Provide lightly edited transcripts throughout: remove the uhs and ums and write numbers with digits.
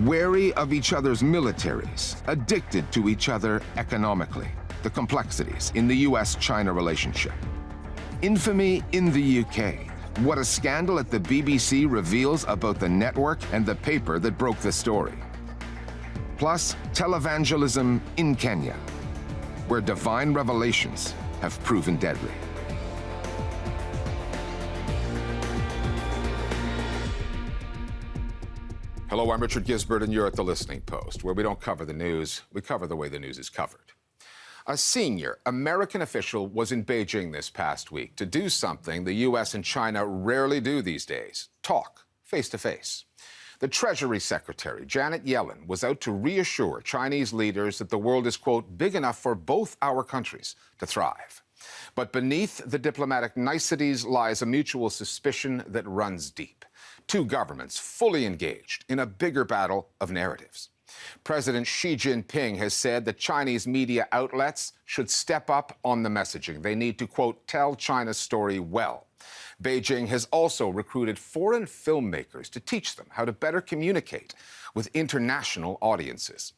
wary of each other's militaries, addicted to each other economically, the complexities in the U.S. China relationship. Infamy in the UK, what a scandal at the BBC reveals about the network and the paper that broke the story. Plus, televangelism in Kenya, where divine revelations have proven deadly. Hello, I'm Richard Gisbert, and you're at The Listening Post, where we don't cover the news, we cover the way the news is covered. A senior American official was in Beijing this past week to do something the U.S. and China rarely do these days: talk face-to-face. The Treasury Secretary, Janet Yellen, was out to reassure Chinese leaders that the world is, quote, big enough for both our countries to thrive. But beneath the diplomatic niceties lies a mutual suspicion that runs deep. Two governments fully engaged in a bigger battle of narratives. President Xi Jinping has said that Chinese media outlets should step up on the messaging. They need to, quote, tell China's story well. Beijing has also recruited foreign filmmakers to teach them how to better communicate with international audiences.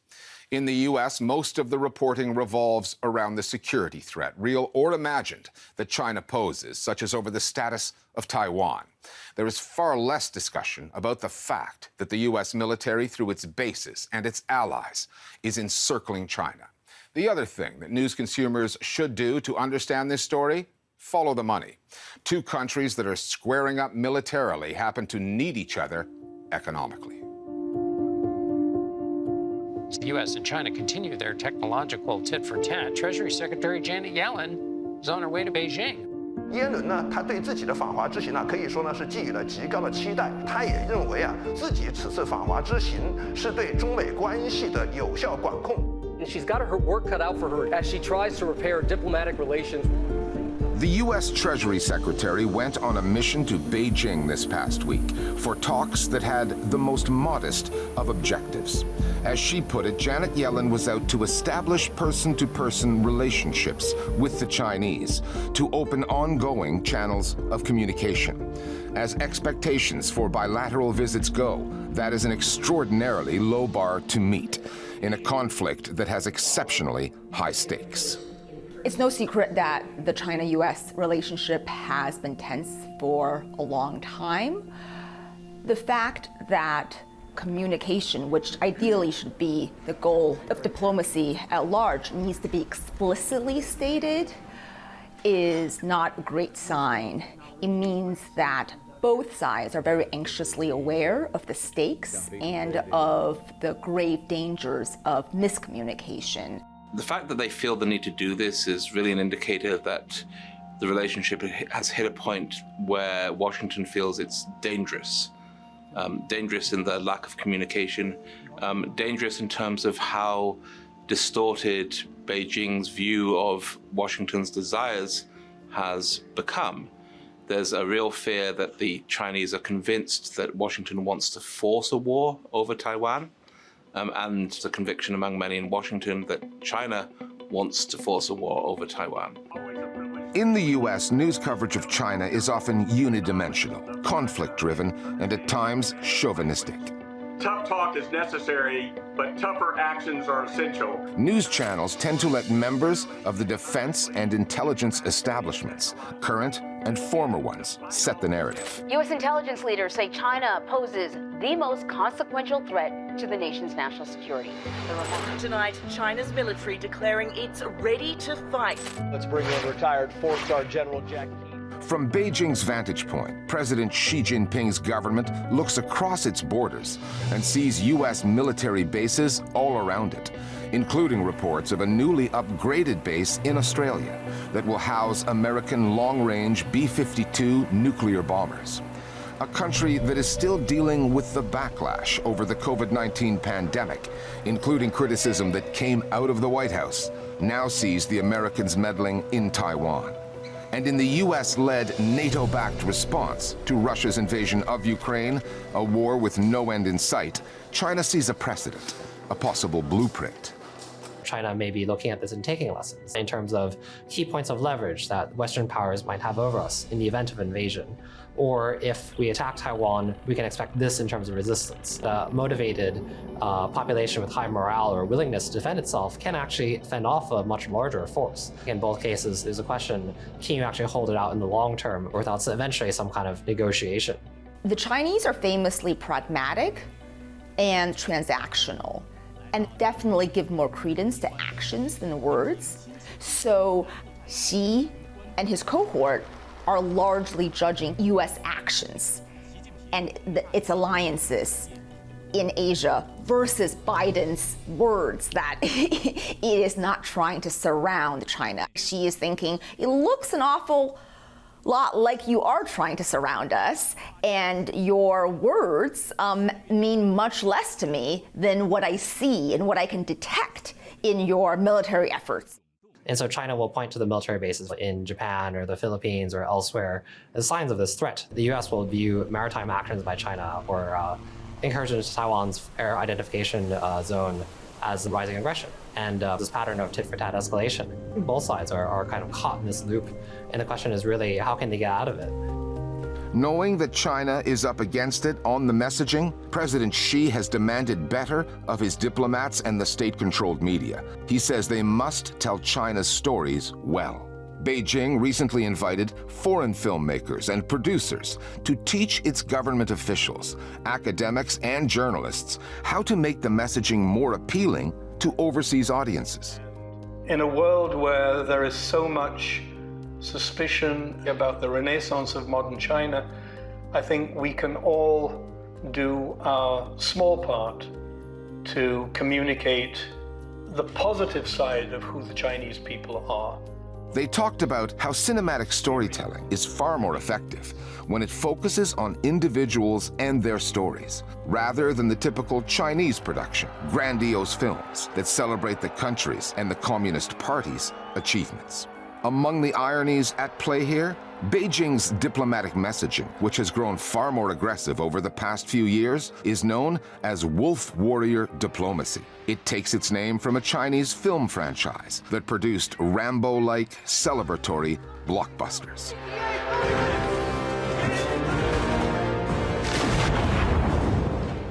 In the U.S., most of the reporting revolves around the security threat, real or imagined, that China poses, such as over the status of Taiwan. There is far less discussion about the fact that the U.S. military, through its bases and its allies, is encircling China. The other thing that news consumers should do to understand this story: follow the money. Two countries that are squaring up militarily happen to need each other economically. The U.S. and China continue their technological tit-for-tat. Treasury Secretary Janet Yellen is on her way to Beijing. 耶伦呢，他对自己的访华之行呢，可以说呢是寄予了极高的期待。他也认为啊，自己此次访华之行是对中美关系的有效管控。She's got her work cut out for her as she tries to repair diplomatic relations. The U.S. Treasury Secretary went on a mission to Beijing this past week for talks that had the most modest of objectives. As she put it, Janet Yellen was out to establish person-to-person relationships with the Chinese, to open ongoing channels of communication. As expectations for bilateral visits go, that is an extraordinarily low bar to meet in a conflict that has exceptionally high stakes. It's no secret that the China-U.S. relationship has been tense for a long time. The fact that communication, which ideally should be the goal of diplomacy at large, needs to be explicitly stated is not a great sign. It means that both sides are very anxiously aware of the stakes and of the grave dangers of miscommunication. The fact that they feel the need to do this is really an indicator that the relationship has hit a point where Washington feels it's dangerous. Dangerous in the lack of communication, dangerous in terms of how distorted Beijing's view of Washington's desires has become. There's a real fear that the Chinese are convinced that Washington wants to force a war over Taiwan. And the conviction among many in Washington that China wants to force a war over Taiwan. In the U.S., news coverage of China is often unidimensional, conflict-driven, and at times chauvinistic. Tough talk is necessary, but tougher actions are essential. News channels tend to let members of the defense and intelligence establishments, current and former ones, set the narrative. U.S. intelligence leaders say China poses the most consequential threat to the nation's national security. Tonight, China's military declaring it's ready to fight. Let's bring in retired four-star General Jack. From Beijing's vantage point, President Xi Jinping's government looks across its borders and sees U.S. military bases all around it, including reports of a newly upgraded base in Australia that will house American long-range B-52 nuclear bombers. A country that is still dealing with the backlash over the COVID-19 pandemic, including criticism that came out of the White House, now sees the Americans meddling in Taiwan. And in the U.S.-led NATO-backed response to Russia's invasion of Ukraine, a war with no end in sight, China sees a precedent, a possible blueprint. China may be looking at this and taking lessons in terms of key points of leverage that Western powers might have over us in the event of invasion. Or if we attack Taiwan, we can expect this in terms of resistance. The motivated population with high morale or willingness to defend itself can actually fend off a much larger force. In both cases, there's a question, can you actually hold it out in the long term without eventually some kind of negotiation? The Chinese are famously pragmatic and transactional, and definitely give more credence to actions than words. So Xi and his cohort are largely judging U.S. actions and its alliances in Asia versus Biden's words that it is not trying to surround China. Xi is thinking, it looks an awful lot like you are trying to surround us, and your words mean much less to me than what I see and what I can detect in your military efforts. And so China will point to the military bases in Japan or the Philippines or elsewhere as signs of this threat. The US will view maritime actions by China or incursion into Taiwan's air identification zone as rising aggression. And this pattern of tit-for-tat escalation. Both sides are kind of caught in this loop. And the question is really, how can they get out of it? Knowing that China is up against it on the messaging, President Xi has demanded better of his diplomats and the state-controlled media. He says they must tell China's stories well. Beijing recently invited foreign filmmakers and producers to teach its government officials, academics, and journalists how to make the messaging more appealing to overseas audiences. In a world where there is so much suspicion about the renaissance of modern China, I think we can all do our small part to communicate the positive side of who the Chinese people are. They talked about how cinematic storytelling is far more effective when it focuses on individuals and their stories, rather than the typical Chinese production, grandiose films that celebrate the country's and the Communist Party's achievements. Among the ironies at play here, Beijing's diplomatic messaging, which has grown far more aggressive over the past few years, is known as wolf warrior diplomacy. It takes its name from a Chinese film franchise that produced Rambo-like celebratory blockbusters.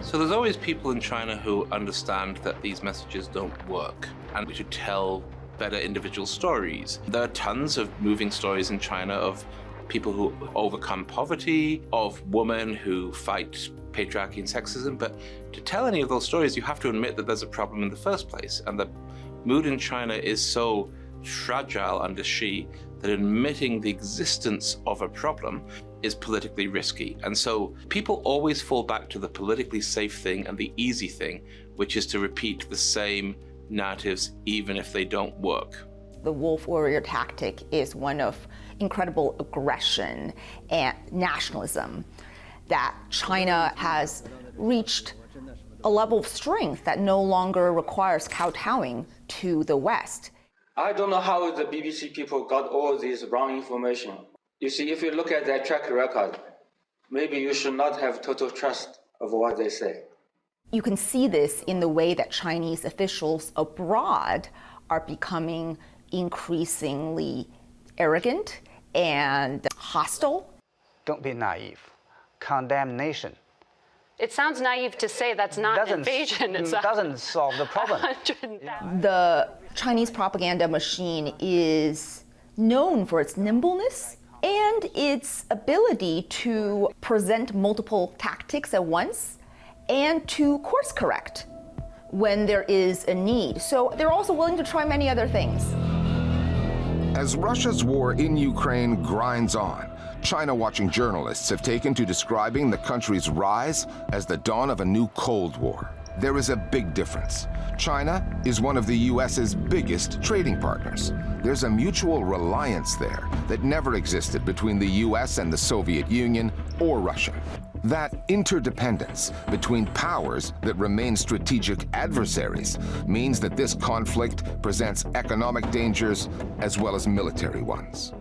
So there's always people in China who understand that these messages don't work, and we should tell better individual stories. There are tons of moving stories in China of people who overcome poverty, of women who fight patriarchy and sexism, but to tell any of those stories, you have to admit that there's a problem in the first place, and the mood in China is so fragile under Xi that admitting the existence of a problem is politically risky. And so people always fall back to the politically safe thing and the easy thing, which is to repeat the same narratives even if they don't work. The wolf warrior tactic is one of incredible aggression and nationalism, that China has reached a level of strength that no longer requires kowtowing to the West. I don't know how the BBC people got all this wrong information. You see, if you look at their track record, maybe you should not have total trust of what they say. You can see this in the way that Chinese officials abroad are becoming increasingly arrogant and hostile. Don't be naive. Condemnation. It sounds naive to say that's not an invasion. It doesn't solve the problem. The Chinese propaganda machine is known for its nimbleness and its ability to present multiple tactics at once and to course correct when there is a need. So they're also willing to try many other things. As Russia's war in Ukraine grinds on, China-watching journalists have taken to describing the country's rise as the dawn of a new Cold War. There is a big difference. China is one of the U.S.'s biggest trading partners. There's a mutual reliance there that never existed between the U.S. and the Soviet Union or Russia. That interdependence between powers that remain strategic adversaries means that this conflict presents economic dangers as well as military ones.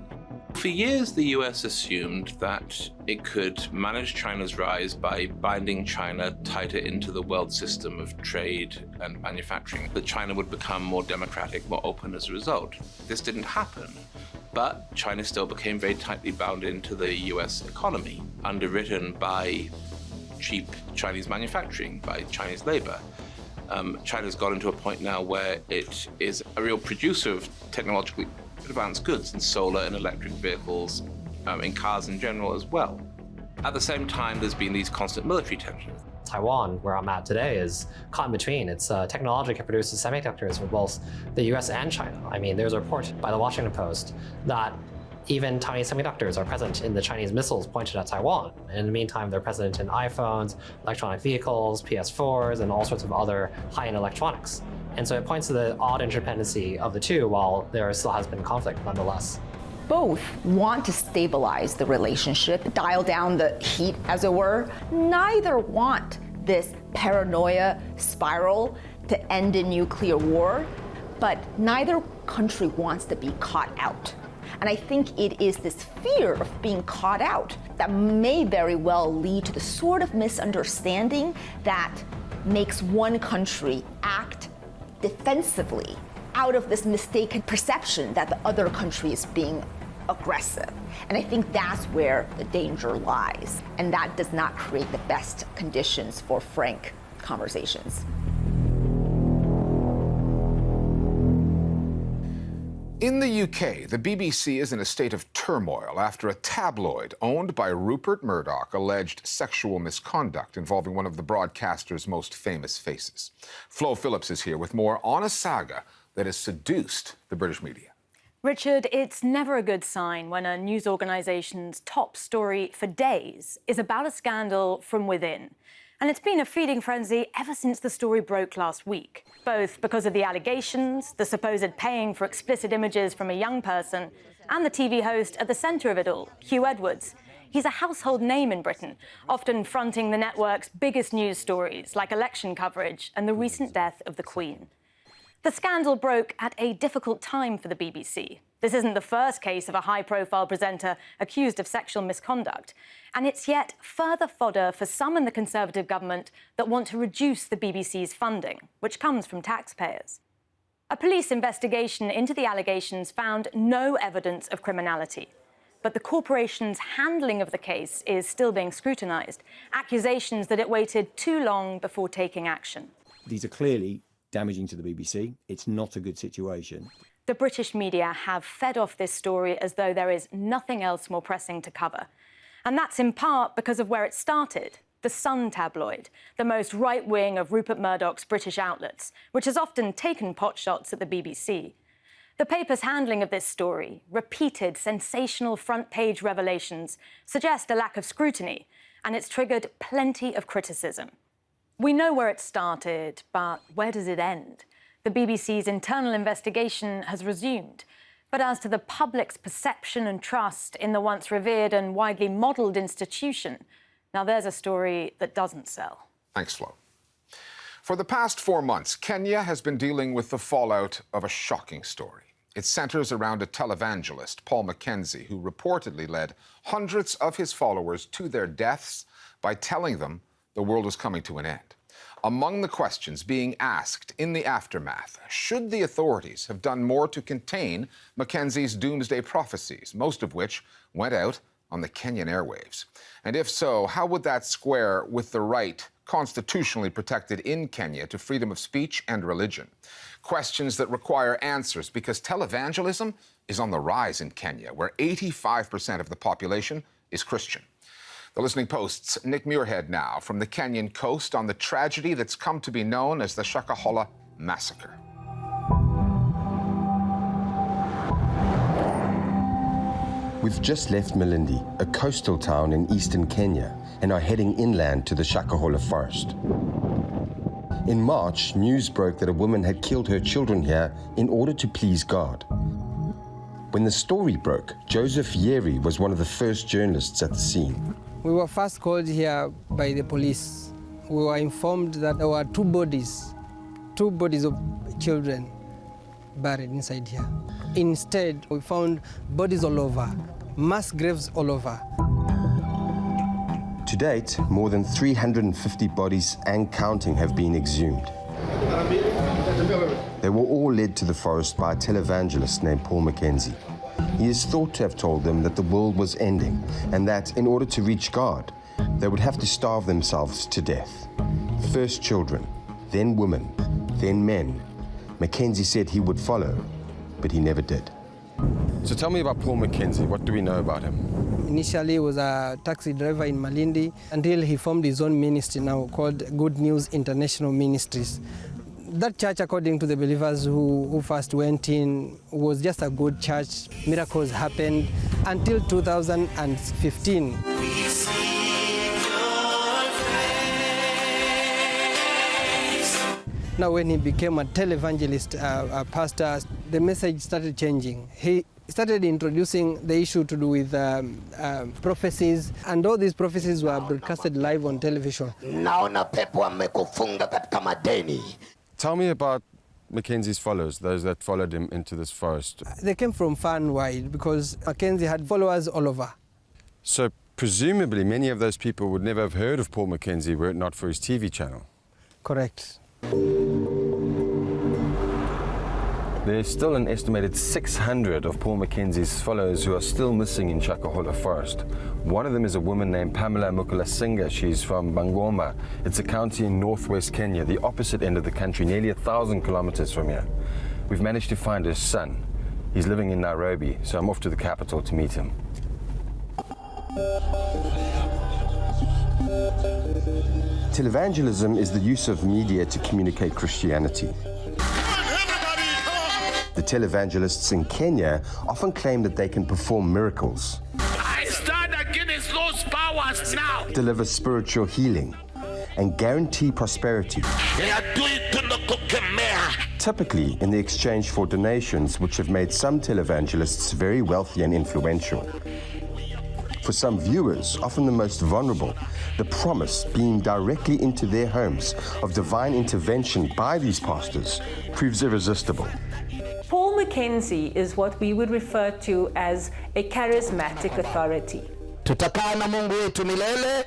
For years, the US assumed that it could manage China's rise by binding China tighter into the world system of trade and manufacturing, that China would become more democratic, more open as a result. This didn't happen, but China still became very tightly bound into the US economy, underwritten by cheap Chinese manufacturing, by Chinese labor. China's got into a point now where it is a real producer of technologically advanced goods in solar and electric vehicles, in cars in general as well. At the same time, there's been these constant military tensions. Taiwan, where I'm at today, is caught in between. It's technology that produces semiconductors for both the US and China. I mean, there's a report by the Washington Post that even tiny semiconductors are present in the Chinese missiles pointed at Taiwan. In the meantime, they're present in iPhones, electronic vehicles, PS4s, and all sorts of other high-end electronics. And so it points to the odd interdependency of the two, while there still has been conflict nonetheless. Both want to stabilize the relationship, dial down the heat, as it were. Neither want this paranoia spiral to end in nuclear war, but neither country wants to be caught out. And I think it is this fear of being caught out that may very well lead to the sort of misunderstanding that makes one country act defensively out of this mistaken perception that the other country is being aggressive. And I think that's where the danger lies. And that does not create the best conditions for frank conversations. In the UK, the BBC is in a state of turmoil after a tabloid owned by Rupert Murdoch alleged sexual misconduct involving one of the broadcaster's most famous faces. Flo Phillips is here with more on a saga that has seduced the British media. Richard, it's never a good sign when a news organisation's top story for days is about a scandal from within. And it's been a feeding frenzy ever since the story broke last week, both because of the allegations, the supposed paying for explicit images from a young person, and the TV host at the centre of it all, Hugh Edwards. He's a household name in Britain, often fronting the network's biggest news stories, like election coverage and the recent death of the Queen. The scandal broke at a difficult time for the BBC. This isn't the first case of a high-profile presenter accused of sexual misconduct, and it's yet further fodder for some in the Conservative government that want to reduce the BBC's funding, which comes from taxpayers. A police investigation into the allegations found no evidence of criminality, but the corporation's handling of the case is still being scrutinised, accusations that it waited too long before taking action. These are clearly damaging to the BBC. It's not a good situation. The British media have fed off this story as though there is nothing else more pressing to cover. And that's in part because of where it started, the Sun tabloid, the most right-wing of Rupert Murdoch's British outlets, which has often taken potshots at the BBC. The paper's handling of this story, repeated sensational front-page revelations, suggest a lack of scrutiny, and it's triggered plenty of criticism. We know where it started, but where does it end? The BBC's internal investigation has resumed. But as to the public's perception and trust in the once revered and widely modelled institution, now there's a story that doesn't sell. Thanks, Flo. For the past 4 months, Kenya has been dealing with the fallout of a shocking story. It centres around a televangelist, Paul Mackenzie, who reportedly led hundreds of his followers to their deaths by telling them the world was coming to an end. Among the questions being asked in the aftermath, should the authorities have done more to contain Mackenzie's doomsday prophecies, most of which went out on the Kenyan airwaves? And if so, how would that square with the right constitutionally protected in Kenya to freedom of speech and religion? Questions that require answers because televangelism is on the rise in Kenya, where 85% of the population is Christian. The Listening Post's Nick Muihead now from the Kenyan coast on the tragedy that's come to be known as the Shakahola Massacre. We've just left Malindi, a coastal town in eastern Kenya, and are heading inland to the Shakahola forest. In March, news broke that a woman had killed her children here in order to please God. When the story broke, Joseph Yeri was one of the first journalists at the scene. We were first called here by the police. We were informed that there were two bodies of children buried inside here. Instead, we found bodies all over, mass graves all over. To date, more than 350 bodies and counting have been exhumed. They were all led to the forest by a televangelist named Paul Mackenzie. He is thought to have told them that the world was ending and that in order to reach God, they would have to starve themselves to death. First children, then women, then men. Mackenzie said he would follow, but he never did. So tell me about Paul Mackenzie. What do we know about him? Initially, he was a taxi driver in Malindi until he formed his own ministry now called Good News International Ministries. That church, according to the believers who first went in, was just a good church. Miracles happened until 2015. Now, when he became a televangelist, a pastor, the message started changing. He started introducing the issue to do with prophecies, and all these prophecies were broadcasted live on television. Tell me about Mackenzie's followers, those that followed him into this forest. They came from far and wide because Mackenzie had followers all over. So presumably many of those people would never have heard of Paul Mackenzie were it not for his TV channel. Correct. There's still an estimated 600 of Paul Mackenzie's followers who are still missing in Shakahola Forest. One of them is a woman named Pamela Mukulasinga. She's from Bungoma. It's a county in northwest Kenya, the opposite end of the country, nearly 1,000 kilometers from here. We've managed to find her son. He's living in Nairobi, so I'm off to the capital to meet him. Televangelism is the use of media to communicate Christianity. The televangelists in Kenya often claim that they can perform miracles. I stand against those powers now. Deliver spiritual healing and guarantee prosperity. Typically in the exchange for donations, which have made some televangelists very wealthy and influential. For some viewers, often the most vulnerable, the promise beamed directly into their homes of divine intervention by these pastors proves irresistible. Paul Mackenzie is what we would refer to as a charismatic authority. Tutakaa na Mungu wetu milele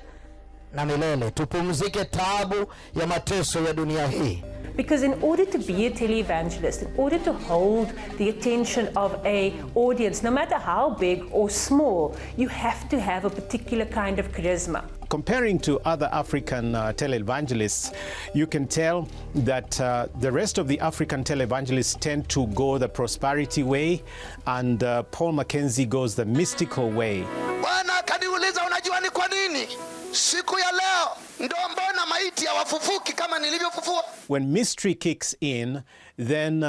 na milele. Tupumzike taabu ya mateso ya dunia hii. Because in order to be a televangelist, in order to hold the attention of an audience, no matter how big or small, you have to have a particular kind of charisma. Comparing to other African televangelists, you can tell that the rest of the African televangelists tend to go the prosperity way, and Paul Mackenzie goes the mystical way. Bwana kaniuliza, unajua ni kwa nini siku ya leo ndo mbona maiti hawafufuki kama nilivyofufua? When mystery kicks in, then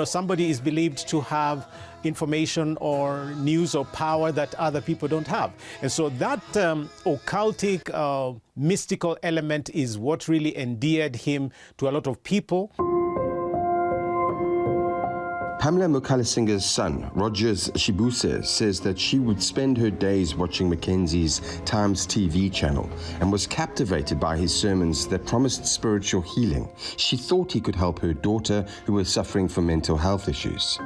somebody is believed to have information or news or power that other people don't have. And so that occultic, mystical element is what really endeared him to a lot of people. Pamela Mukalasinga's son, Rogers Shibuse, says that she would spend her days watching Mackenzie's Times TV channel and was captivated by his sermons that promised spiritual healing. She thought he could help her daughter, who was suffering from mental health issues.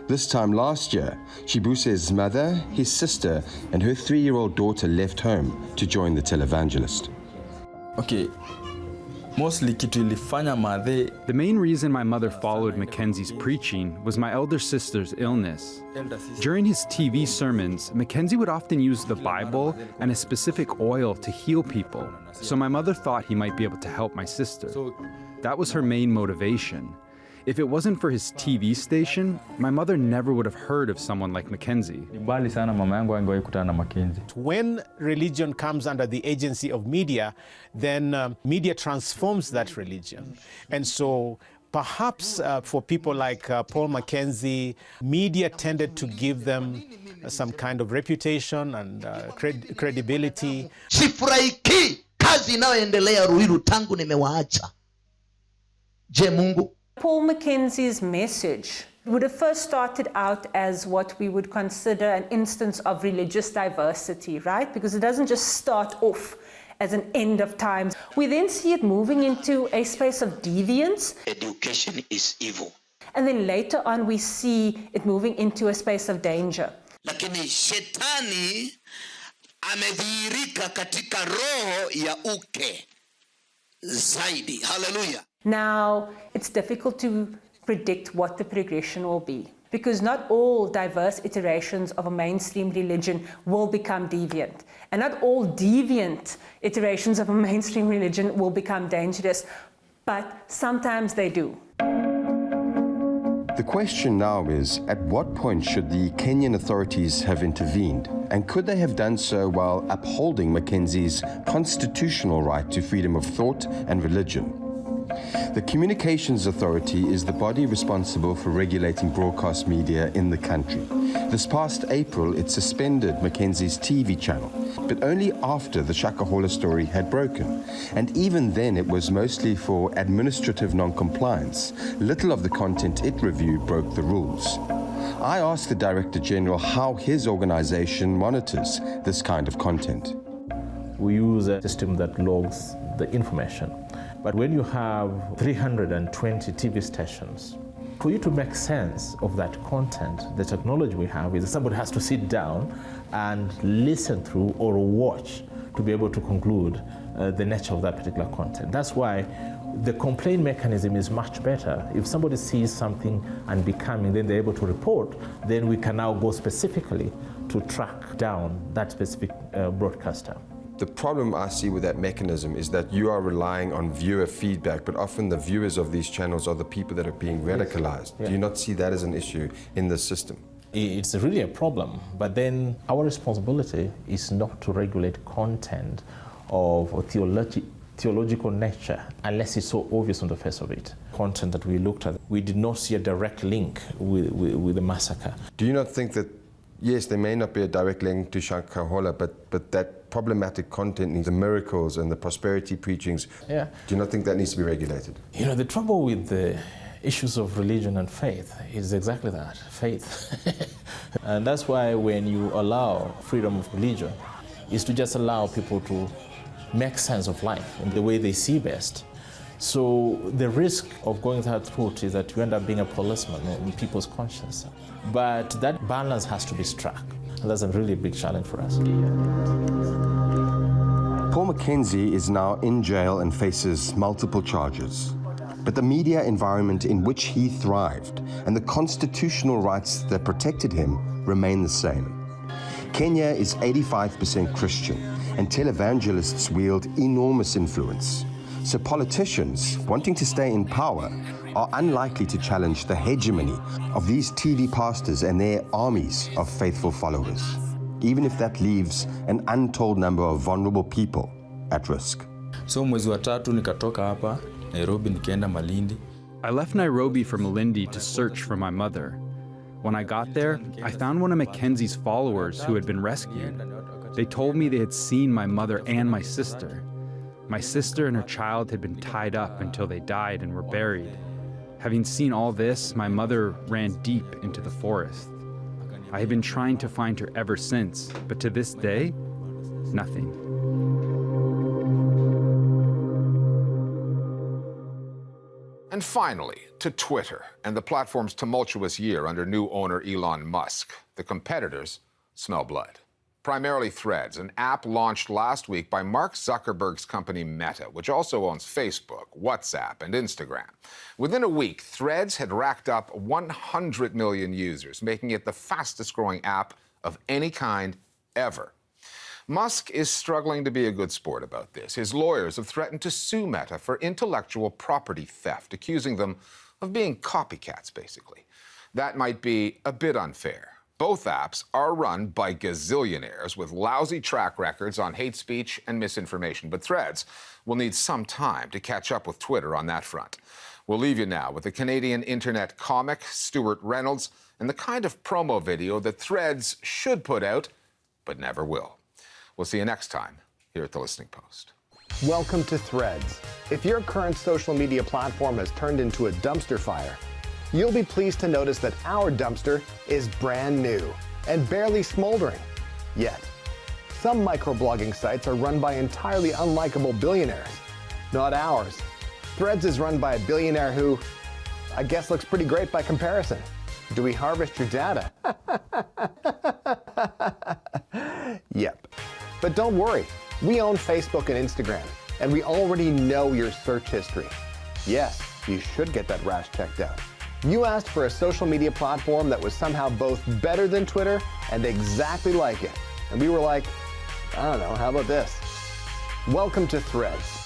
This time last year, Shibuse's mother, his sister, and her 3-year-old daughter left home to join the televangelist. Okay. The main reason my mother followed Mackenzie's preaching was my elder sister's illness. During his TV sermons, Mackenzie would often use the Bible and a specific oil to heal people, so my mother thought he might be able to help my sister. That was her main motivation. If it wasn't for his TV station, my mother never would have heard of someone like Mackenzie. When religion comes under the agency of media, then media transforms that religion. And so perhaps for people like Paul Mackenzie, media tended to give them some kind of reputation and credibility. Sifurahiki kazi inayoendelea Ruiru tangu nimewaacha. Je, Mungu? Paul Mackenzie's message would have first started out as what we would consider an instance of religious diversity, right? Because it doesn't just start off as an end of times. We then see it moving into a space of deviance. Education is evil. And then later on we see it moving into a space of danger. lakini shetani amedhihirika katika roho ya uke zaidi. Hallelujah. Now, it's difficult to predict what the progression will be, because not all diverse iterations of a mainstream religion will become deviant, and not all deviant iterations of a mainstream religion will become dangerous, but sometimes they do. The question now is, at what point should the Kenyan authorities have intervened? And could they have done so while upholding Mackenzie's constitutional right to freedom of thought and religion? The Communications Authority is the body responsible for regulating broadcast media in the country. This past April, it suspended Mackenzie's TV channel, but only after the Shakahola story had broken. And even then, it was mostly for administrative non-compliance. Little of the content it reviewed broke the rules. I asked the Director General how his organization monitors this kind of content. We use a system that logs the information. But when you have 320 TV stations, for you to make sense of that content, the technology we have is that somebody has to sit down and listen through or watch to be able to conclude the nature of that particular content. That's why the complaint mechanism is much better. If somebody sees something unbecoming, then they're able to report, then we can now go specifically to track down that specific broadcaster. The problem I see with that mechanism is that you are relying on viewer feedback, but often the viewers of these channels are the people that are being radicalized. Yeah. Do you not see that as an issue in this system? It's really a problem, but then our responsibility is not to regulate content of a theological nature unless it's so obvious on the face of it. Content that we looked at, we did not see a direct link with the massacre. Do you not think that, yes, there may not be a direct link to Shakahola, but that problematic content, the miracles and the prosperity preachings, yeah. Do you not think that needs to be regulated? You know, the trouble with the issues of religion and faith is exactly that, faith. And that's why when you allow freedom of religion, is to just allow people to make sense of life in the way they see best. So the risk of going that route is that you end up being a policeman in people's conscience. But that balance has to be struck. And that's a really big challenge for us. Paul Mackenzie is now in jail and faces multiple charges. But the media environment in which he thrived and the constitutional rights that protected him remain the same. Kenya is 85% Christian, and televangelists wield enormous influence. So politicians, wanting to stay in power, are unlikely to challenge the hegemony of these TV pastors and their armies of faithful followers, even if that leaves an untold number of vulnerable people at risk. So mwezi wa tatu nikatoka hapa Nairobi nikaenda Malindi. I left Nairobi for Malindi to search for my mother. When I got there, I found one of Mackenzie's followers who had been rescued. They told me they had seen my mother and my sister. My sister and her child had been tied up until they died and were buried. Having seen all this, my mother ran deep into the forest. I have been trying to find her ever since, but to this day, nothing. And finally, to Twitter and the platform's tumultuous year under new owner Elon Musk. The competitors smell blood. Primarily Threads, an app launched last week by Mark Zuckerberg's company Meta, which also owns Facebook, WhatsApp, and Instagram. Within a week, Threads had racked up 100 million users, making it the fastest-growing app of any kind ever. Musk is struggling to be a good sport about this. His lawyers have threatened to sue Meta for intellectual property theft, accusing them of being copycats, basically. That might be a bit unfair. Both apps are run by gazillionaires with lousy track records on hate speech and misinformation, but Threads will need some time to catch up with Twitter on that front. We'll leave you now with the Canadian internet comic Stuart Reynolds and the kind of promo video that Threads should put out, but never will. We'll see you next time here at The Listening Post. Welcome to Threads. If your current social media platform has turned into a dumpster fire, you'll be pleased to notice that our dumpster is brand new and barely smoldering yet. Some microblogging sites are run by entirely unlikable billionaires. Not ours. Threads is run by a billionaire who, I guess, looks pretty great by comparison. Do we harvest your data? Yep. But don't worry, we own Facebook and Instagram, and we already know your search history. Yes, you should get that rash checked out. You asked for a social media platform that was somehow both better than Twitter and exactly like it. And we were like, I don't know, how about this? Welcome to Threads.